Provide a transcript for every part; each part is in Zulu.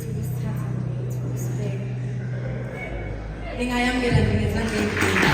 ukusithatha ngithi ukusibeka. Ngingayamukela nje ngezandla ezimbili.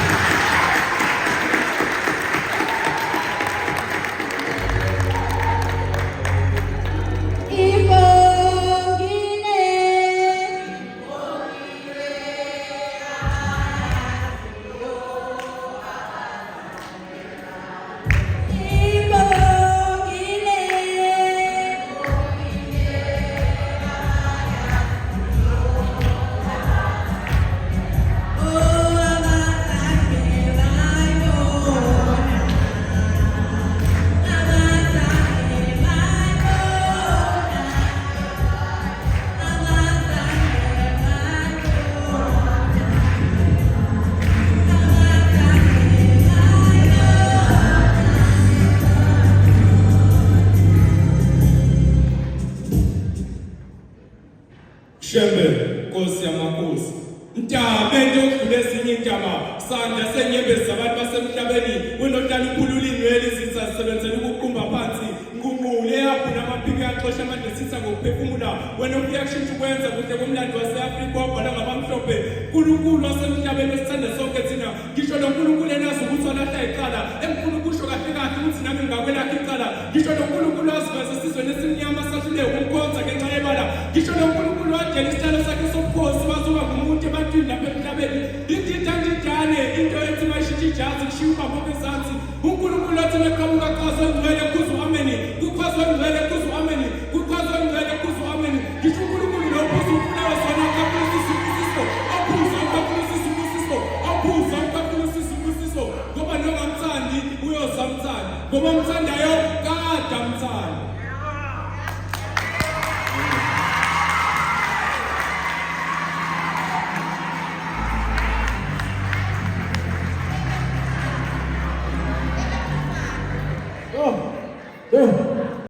Shembe, Nkosi yamakhosi. Ntaba into yokudlula ezinye intaba sanda senyembezi zabantu basemhlabeni wenotala ukhulula inwele izitha zisebenzela ukuqumba phansi ngunqule yapho namaphiko yaxosha amanje sitha ngokuphefumula wena uyakushintsha ukwenza kuhle komlando wase-Afrika wabhala ngabamhlophe uNkulunkulu wasemhlabeni esithanda sonke thina ngisho lo Nkulunkulu enazi ukuthi walahla iqala emkhulu kusho kahle kahle ukuthi nami ngakwelakho iqala ngisho lo Nkulunkulu waziveza esizweni esimnyama sahluleke ukumkhonza ngenxa yebala ngisho lo Nkulunkulu wadela isitalo sakhe sobukhosi wazoba ngumuntu ebantwini lapha emhlabeni indidandidane into ethi mayishintshe ijazi kushiya ubaba bezansi uNkulunkulu othi meqhamuka qhaza ngcwele kuzo ameni kuqhaza ngcwele kuzo ameni kuqhaza ngcwele kuzo ameni ngisho uNkulunkulu lo uphuza umfulayo sona ukaPhilisiso ophuza ukaPhilisiso ophuza ukaPhilisiso ngoba nongamthandi uyozamthanda ngoba umthandayo kade amthanda. Oh,